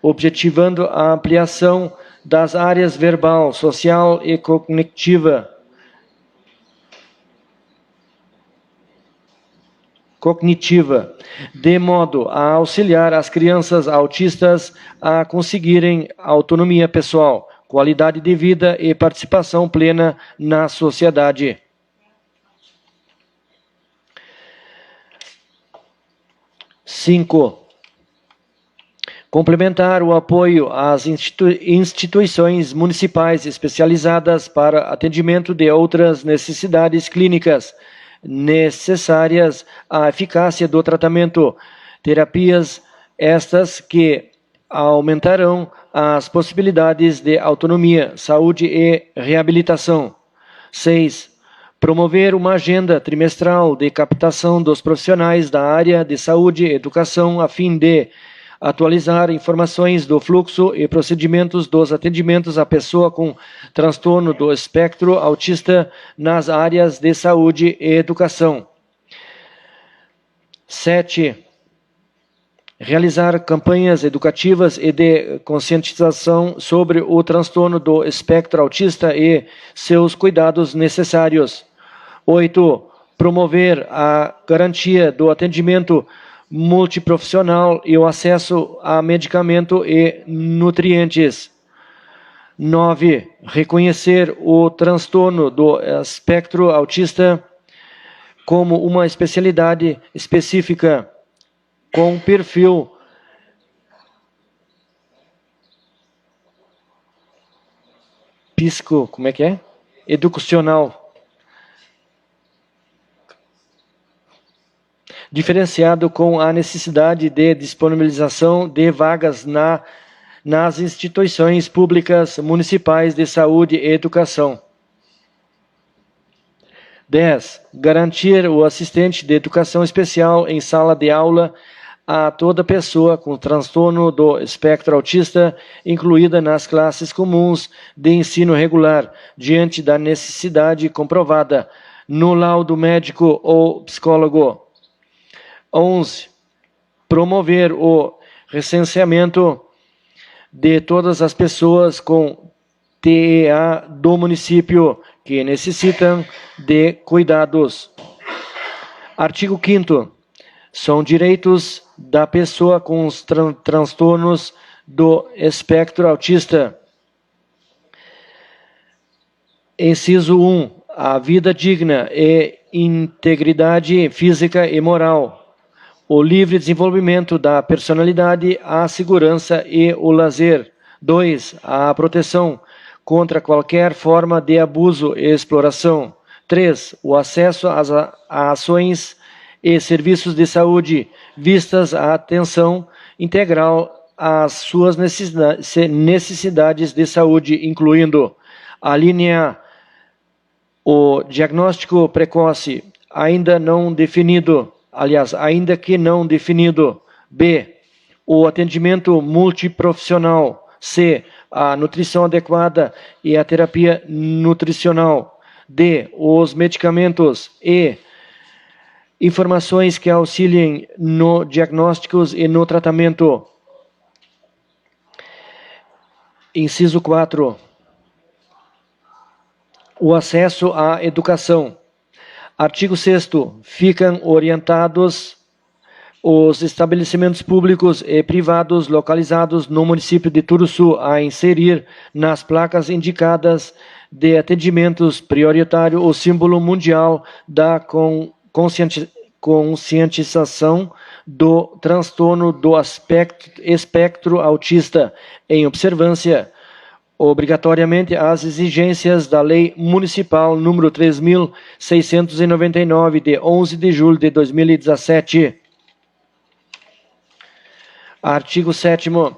objetivando a ampliação das áreas verbal, social e cognitiva, de modo a auxiliar as crianças autistas a conseguirem autonomia pessoal, qualidade de vida e participação plena na sociedade. 5. Complementar o apoio às instituições municipais especializadas para atendimento de outras necessidades clínicas necessárias à eficácia do tratamento, terapias estas que aumentarão as possibilidades de autonomia, saúde e reabilitação. 6. Promover uma agenda trimestral de captação dos profissionais da área de saúde e educação a fim de atualizar informações do fluxo e procedimentos dos atendimentos à pessoa com transtorno do espectro autista nas áreas de saúde e educação. 7. Realizar campanhas educativas e de conscientização sobre o transtorno do espectro autista e seus cuidados necessários. 8. Promover a garantia do atendimento multiprofissional e o acesso a medicamento e nutrientes. 9. Reconhecer o transtorno do espectro autista como uma especialidade específica com perfil educacional diferenciado com a necessidade de disponibilização de vagas nas instituições públicas municipais de saúde e educação. 10. Garantir o assistente de educação especial em sala de aula a toda pessoa com transtorno do espectro autista, incluída nas classes comuns de ensino regular, diante da necessidade comprovada no laudo médico ou psicólogo. 11. Promover o recenseamento de todas as pessoas com TEA do município que necessitam de cuidados. Artigo 5º. São direitos da pessoa com os transtornos do espectro autista. Inciso 1. A vida digna e integridade física e moral. O livre desenvolvimento da personalidade, a segurança e o lazer. 2. A proteção contra qualquer forma de abuso e exploração. 3. O acesso a ações e serviços de saúde, vistas a atenção integral às suas necessidades de saúde, incluindo a linha A, o diagnóstico precoce, ainda que não definido. B. O atendimento multiprofissional. C. A nutrição adequada e a terapia nutricional. D. Os medicamentos. E. informações que auxiliem no diagnósticos e no tratamento. Inciso 4. O acesso à educação. Artigo 6º. Ficam orientados os estabelecimentos públicos e privados localizados no município de Turuçu a inserir nas placas indicadas de atendimentos prioritário o símbolo mundial da conscientização do transtorno do espectro autista, em observância obrigatoriamente às exigências da Lei Municipal número 3.699, de 11 de julho de 2017. Artigo 7º.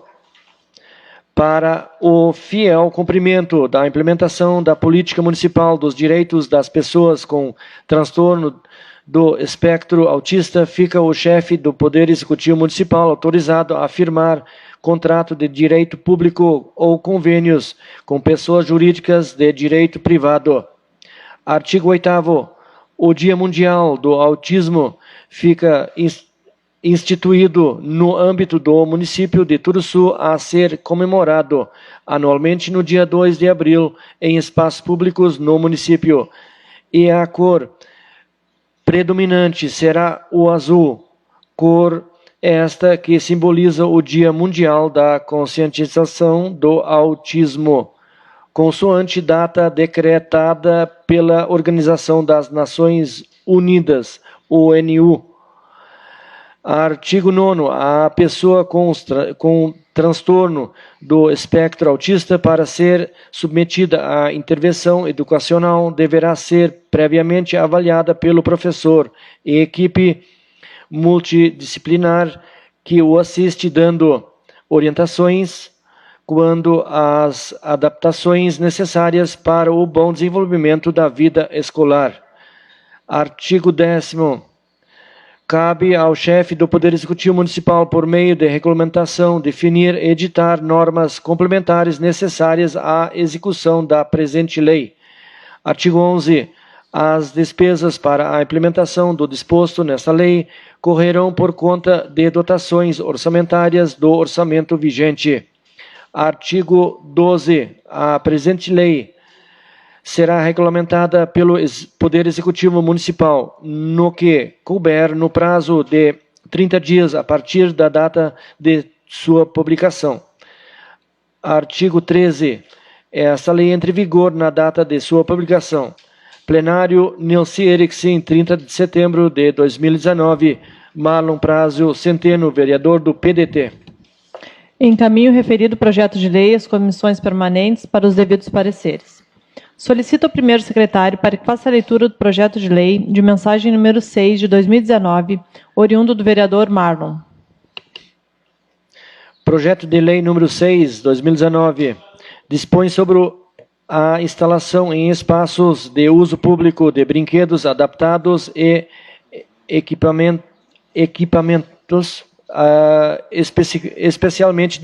Para o fiel cumprimento da implementação da política municipal dos direitos das pessoas com transtorno do espectro autista, fica o chefe do Poder Executivo Municipal autorizado a firmar contrato de direito público ou convênios com pessoas jurídicas de direito privado. Artigo 8º. O Dia Mundial do Autismo fica instituído no âmbito do município de Turuçu a ser comemorado anualmente no dia 2 de abril em espaços públicos no município. E a cor predominante será o azul, cor esta que simboliza o Dia Mundial da Conscientização do Autismo, consoante data decretada pela Organização das Nações Unidas, ONU. Artigo 9º. A pessoa com transtorno do espectro autista, para ser submetida à intervenção educacional, deverá ser previamente avaliada pelo professor e equipe multidisciplinar que o assiste, dando orientações quando as adaptações necessárias para o bom desenvolvimento da vida escolar. Artigo 10º. Cabe ao chefe do Poder Executivo Municipal, por meio de regulamentação, definir e editar normas complementares necessárias à execução da presente lei. Artigo 11. As despesas para a implementação do disposto nesta lei correrão por conta de dotações orçamentárias do orçamento vigente. Artigo 12. A presente lei será regulamentada pelo Poder Executivo Municipal, no que couber, no prazo de 30 dias a partir da data de sua publicação. Artigo 13. Esta lei entra em vigor na data de sua publicação. Plenário Nilce Erickson, 30 de setembro de 2019. Marlon Prazio Centeno, vereador do PDT. Encaminho o referido projeto de lei às comissões permanentes para os devidos pareceres. Solicito ao primeiro secretário para que faça a leitura do projeto de lei de mensagem número 6 de 2019, oriundo do vereador Marlon. Projeto de lei número 6, 2019, dispõe sobre a instalação em espaços de uso público de brinquedos adaptados e equipamentos especialmente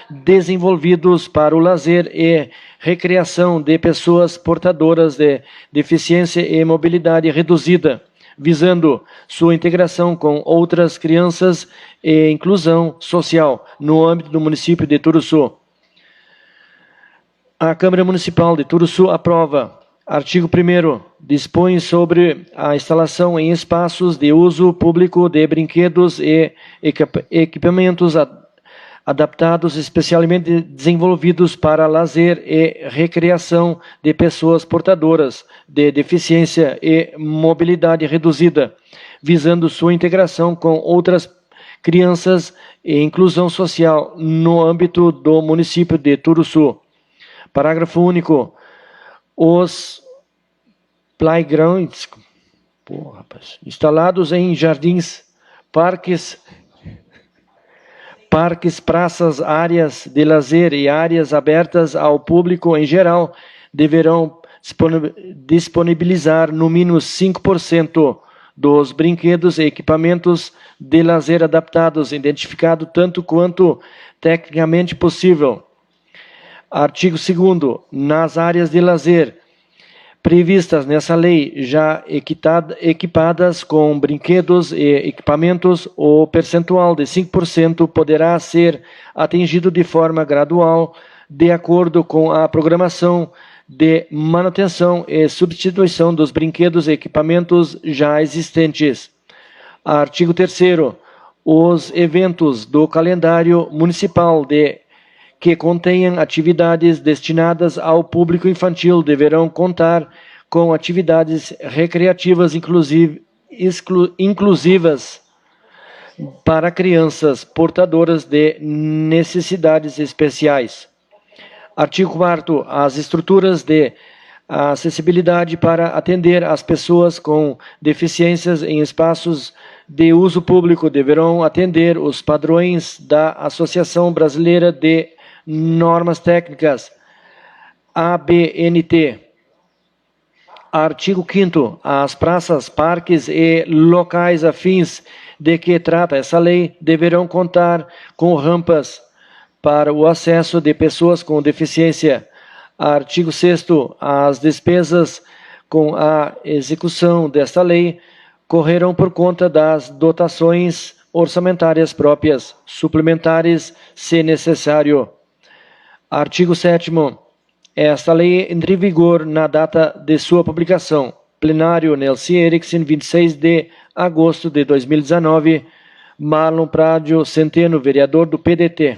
desenvolvidos para o lazer e recreação de pessoas portadoras de deficiência e mobilidade reduzida, visando sua integração com outras crianças e inclusão social no âmbito do município de Turuçu. A Câmara Municipal de Turuçu aprova. Artigo 1º. Dispõe sobre a instalação em espaços de uso público de brinquedos e equipamentos adaptados especialmente desenvolvidos para lazer e recreação de pessoas portadoras de deficiência e mobilidade reduzida, visando sua integração com outras crianças e inclusão social no âmbito do município de Turuçu. Parágrafo único. Os playgrounds instalados em jardins, parques, praças, áreas de lazer e áreas abertas ao público em geral deverão disponibilizar no mínimo 5% dos brinquedos e equipamentos de lazer adaptados, identificado tanto quanto tecnicamente possível. Artigo 2º. Nas áreas de lazer, previstas nessa lei já equipadas com brinquedos e equipamentos, o percentual de 5% poderá ser atingido de forma gradual, de acordo com a programação de manutenção e substituição dos brinquedos e equipamentos já existentes. Artigo 3º. Os eventos do calendário municipal que contenham atividades destinadas ao público infantil deverão contar com atividades recreativas inclusivas para crianças portadoras de necessidades especiais. Artigo 4º. As estruturas de acessibilidade para atender as pessoas com deficiências em espaços de uso público deverão atender os padrões da Associação Brasileira de Normas Técnicas, ABNT. Artigo 5º. As praças, parques e locais afins de que trata essa lei deverão contar com rampas para o acesso de pessoas com deficiência. Artigo 6º. As despesas com a execução desta lei correrão por conta das dotações orçamentárias próprias, suplementares, se necessário. Artigo 7º. Esta lei entra em vigor na data de sua publicação. Plenário Nelson Erickson, 26 de agosto de 2019. Marlon Pradio Centeno, vereador do PDT.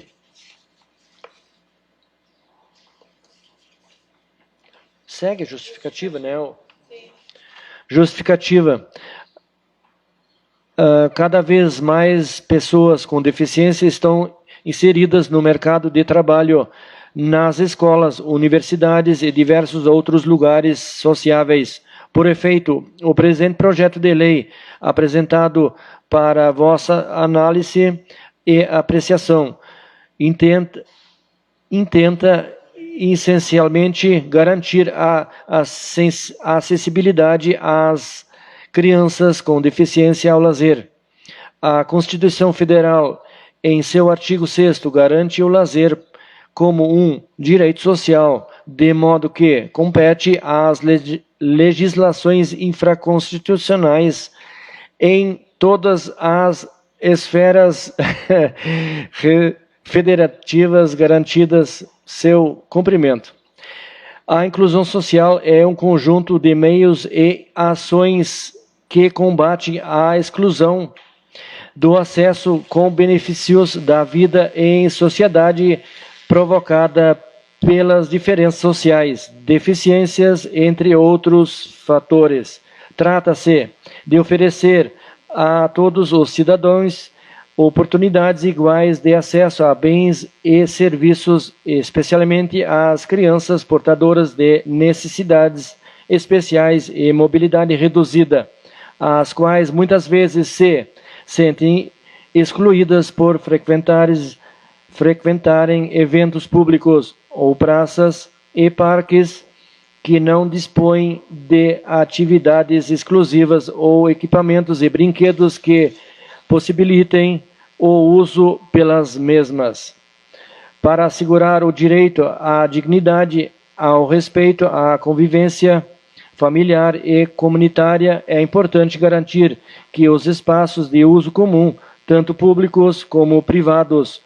Segue a justificativa, né? Justificativa. Cada vez mais pessoas com deficiência estão inseridas no mercado de trabalho, nas escolas, universidades e diversos outros lugares sociáveis. Por efeito, o presente projeto de lei, apresentado para vossa análise e apreciação, intenta essencialmente garantir a acessibilidade às crianças com deficiência ao lazer. A Constituição Federal, em seu artigo 6º, garante o lazer como um direito social, de modo que compete às legislações infraconstitucionais em todas as esferas federativas garantidas seu cumprimento. A inclusão social é um conjunto de meios e ações que combate a exclusão do acesso com benefícios da vida em sociedade provocada pelas diferenças sociais, deficiências, entre outros fatores. Trata-se de oferecer a todos os cidadãos oportunidades iguais de acesso a bens e serviços, especialmente às crianças portadoras de necessidades especiais e mobilidade reduzida, as quais muitas vezes se sentem excluídas por frequentarem eventos públicos ou praças e parques que não dispõem de atividades exclusivas ou equipamentos e brinquedos que possibilitem o uso pelas mesmas. Para assegurar o direito à dignidade, ao respeito, à convivência familiar e comunitária, é importante garantir que os espaços de uso comum, tanto públicos como privados,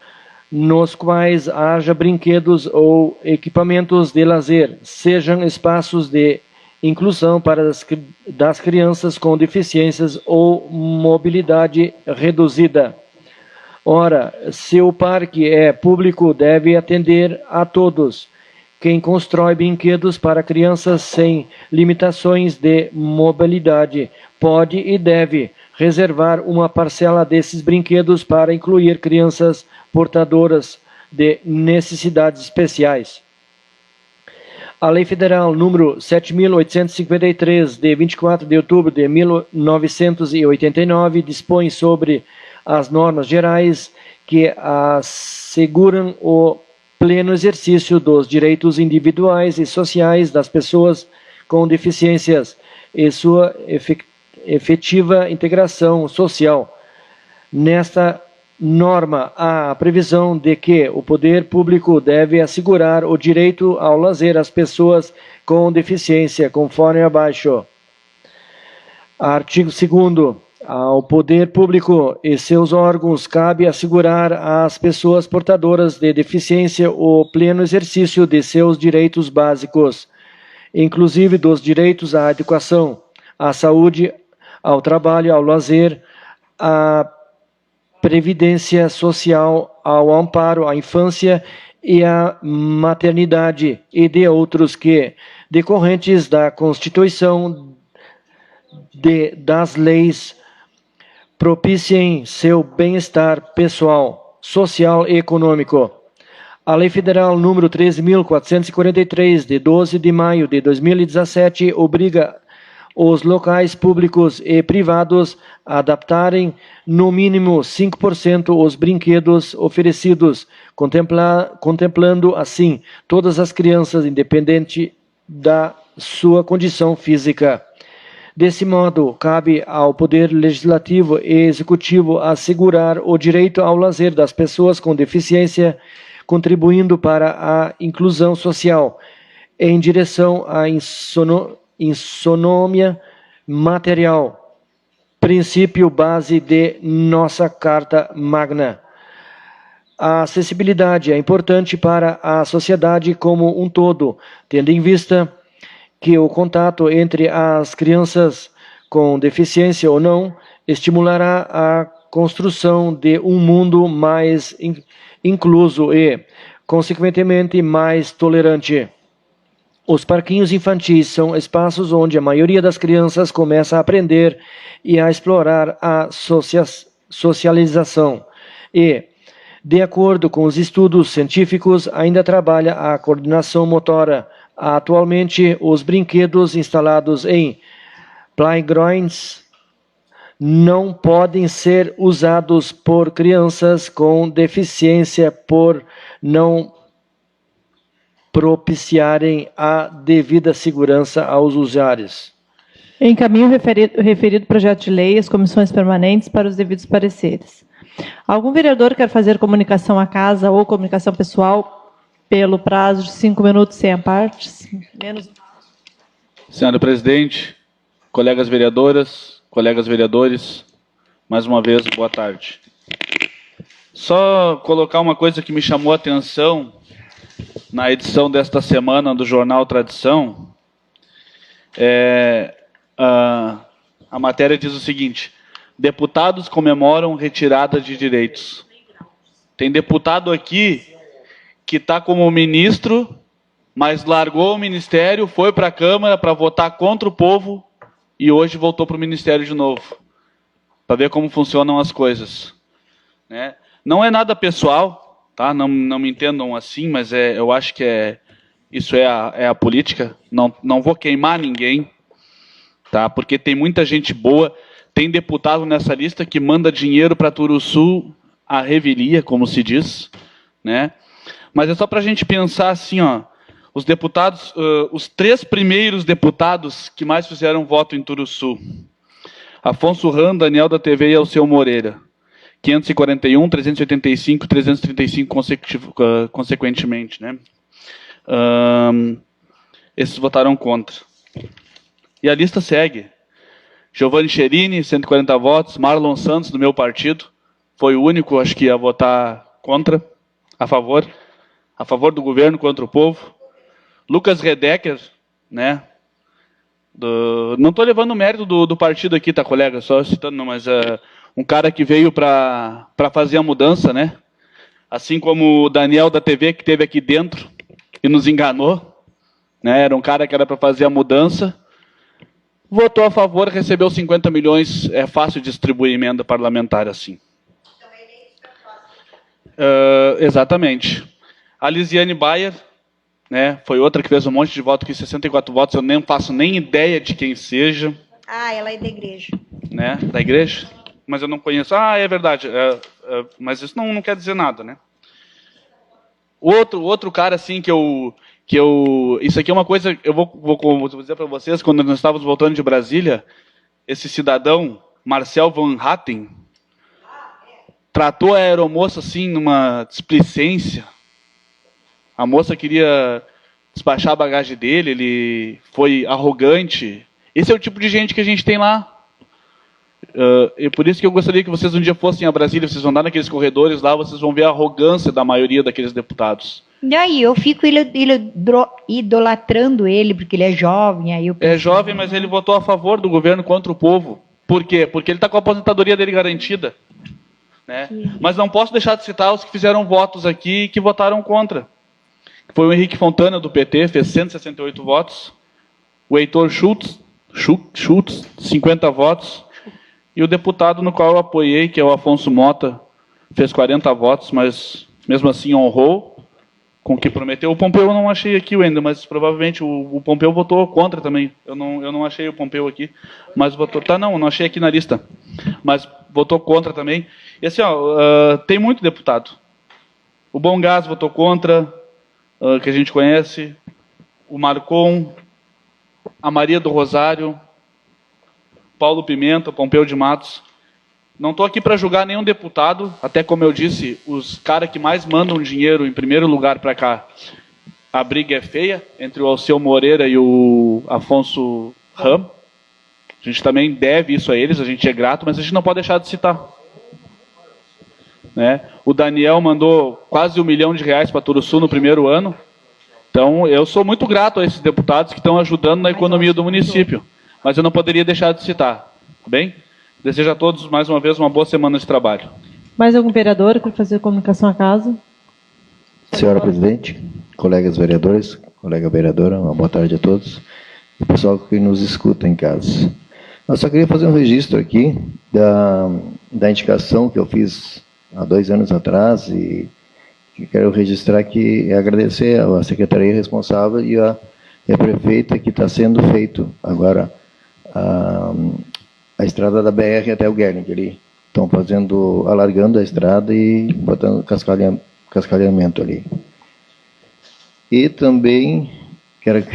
nos quais haja brinquedos ou equipamentos de lazer, sejam espaços de inclusão para das crianças com deficiências ou mobilidade reduzida. Ora, se o parque é público, deve atender a todos. Quem constrói brinquedos para crianças sem limitações de mobilidade pode e deve reservar uma parcela desses brinquedos para incluir crianças portadoras de necessidades especiais. A Lei Federal número 7.853, de 24 de outubro de 1989, dispõe sobre as normas gerais que asseguram o pleno exercício dos direitos individuais e sociais das pessoas com deficiências e sua efetiva integração social. Nesta norma a previsão de que o poder público deve assegurar o direito ao lazer às pessoas com deficiência, conforme abaixo. Artigo 2º. Ao poder público e seus órgãos cabe assegurar às pessoas portadoras de deficiência o pleno exercício de seus direitos básicos, inclusive dos direitos à educação, à saúde, ao trabalho, ao lazer, à previdência social, ao amparo à infância e à maternidade e de outros que, decorrentes da Constituição das leis, propiciem seu bem-estar pessoal, social e econômico. A Lei Federal número 13.443, de 12 de maio de 2017, obriga os locais públicos e privados a adaptarem no mínimo 5% os brinquedos oferecidos, contemplando assim todas as crianças, independente da sua condição física. Desse modo, cabe ao Poder Legislativo e Executivo assegurar o direito ao lazer das pessoas com deficiência, contribuindo para a inclusão social, em direção à isonomia material, princípio base de nossa Carta Magna. A acessibilidade é importante para a sociedade como um todo, tendo em vista que o contato entre as crianças com deficiência ou não estimulará a construção de um mundo mais incluso e, consequentemente, mais tolerante. Os parquinhos infantis são espaços onde a maioria das crianças começa a aprender e a explorar a socialização e, de acordo com os estudos científicos, ainda trabalha a coordenação motora. Atualmente, os brinquedos instalados em playgrounds não podem ser usados por crianças com deficiência por não propiciarem a devida segurança aos usuários. Encaminho o referido projeto de lei às comissões permanentes para os devidos pareceres. Algum vereador quer fazer comunicação à casa ou comunicação pessoal pelo prazo de 5 minutos sem partes? Senhora Presidente, colegas vereadoras, colegas vereadores, mais uma vez, boa tarde. Só colocar uma coisa que me chamou a atenção na edição desta semana do Jornal Tradição. A matéria diz o seguinte: deputados comemoram retirada de direitos. Tem deputado aqui que está como ministro, mas largou o ministério, foi para a Câmara para votar contra o povo e hoje voltou para o ministério de novo, para ver como funcionam as coisas. Né? Não é nada pessoal, tá? Não me entendam assim, mas eu acho que isso é a política. Não vou queimar ninguém, tá? Porque tem muita gente boa, tem deputado nessa lista que manda dinheiro para Turuçu à revelia, como se diz, né? Mas é só para a gente pensar assim, ó, os deputados, os 3 primeiros deputados que mais fizeram voto em Turuçu: Afonso Ram, Daniel da TV e Alceu Moreira. 541, 385, 335 consequentemente, né? Esses votaram contra. E a lista segue. Giovanni Cherini, 140 votos. Marlon Santos, do meu partido, foi o único, acho que, a votar contra, a favor do governo, contra o povo. Lucas Redecker, né? Não estou levando o mérito do partido aqui, tá, colega? Só citando, mas um cara que veio para fazer a mudança, né? Assim como o Daniel da TV, que esteve aqui dentro e nos enganou, né? Era um cara que era para fazer a mudança, votou a favor, recebeu 50 milhões, é fácil distribuir emenda parlamentar assim. Exatamente. A Lisiane Bayer, né, foi outra que fez um monte de voto aqui, 64 votos, eu nem faço nem ideia de quem seja. Ela é da igreja. Né, da igreja? Mas eu não conheço. É verdade, mas isso não quer dizer nada, né? Outro cara, assim, que eu... Isso aqui é uma coisa, eu vou dizer para vocês, quando nós estávamos voltando de Brasília, esse cidadão, Marcel Van Hatten, tratou a aeromoça assim, numa displicência. A moça queria despachar a bagagem dele, ele foi arrogante. Esse é o tipo de gente que a gente tem lá. E por isso que eu gostaria que vocês um dia fossem a Brasília, vocês vão andar naqueles corredores lá, vocês vão ver a arrogância da maioria daqueles deputados. E aí, eu fico idolatrando ele, porque ele é jovem. Aí eu penso, É jovem, mas ele votou a favor do governo contra o povo. Por quê? Porque ele está com a aposentadoria dele garantida. Né? Mas não posso deixar de citar os que fizeram votos aqui e que votaram contra. Foi o Henrique Fontana, do PT, fez 168 votos. O Heitor Schultz, 50 votos. E o deputado no qual eu apoiei, que é o Afonso Mota, fez 40 votos, mas mesmo assim honrou com o que prometeu. O Pompeu eu não achei aqui ainda, mas provavelmente o Pompeu votou contra também. Eu não achei o Pompeu aqui, mas votou... Tá, não achei aqui na lista. Mas votou contra também. E assim, tem muito deputado. O Bom Gás votou contra, que a gente conhece. O Marcon, a Maria do Rosário, Paulo Pimenta, Pompeu de Matos. Não estou aqui para julgar nenhum deputado, até como eu disse, os caras que mais mandam dinheiro em primeiro lugar para cá, a briga é feia entre o Alceu Moreira e o Afonso Ram. A gente também deve isso a eles, a gente é grato, mas a gente não pode deixar de citar. Né? O Daniel mandou quase R$1 milhão para Turuçu no primeiro ano. Então, eu sou muito grato a esses deputados que estão ajudando na economia do município. Mas eu não poderia deixar de citar. Tá bem? Desejo a todos, mais uma vez, uma boa semana de trabalho. Mais algum vereador que quer fazer comunicação à casa? Senhora Presidente, colegas vereadores, colega vereadora, uma boa tarde a todos. E o pessoal que nos escuta em casa. Eu só queria fazer um registro aqui da indicação que eu fiz há 2 anos atrás e que quero registrar aqui e agradecer à secretaria responsável e a prefeita que está sendo feito agora a estrada da BR até o Guernica, que eles estão alargando a estrada e botando cascalhamento ali. E também quero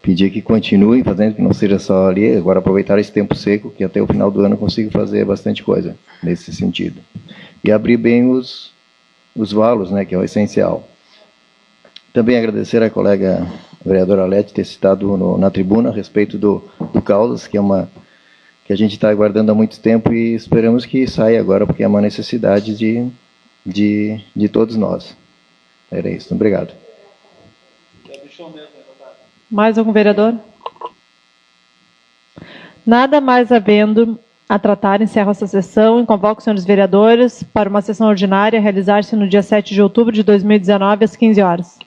pedir que continuem fazendo, que não seja só ali, agora aproveitar esse tempo seco, que até o final do ano eu consigo fazer bastante coisa nesse sentido. E abrir bem os valos, né, que é o essencial. Também agradecer à colega vereadora Alete ter citado na tribuna a respeito do Caldas, que que a gente está aguardando há muito tempo e esperamos que saia agora, porque é uma necessidade de todos nós. Era isso. Obrigado. Mais algum vereador? Nada mais havendo a tratar, encerro essa sessão e convoco os senhores vereadores para uma sessão ordinária a realizar-se no dia 7 de outubro de 2019, às 15 horas.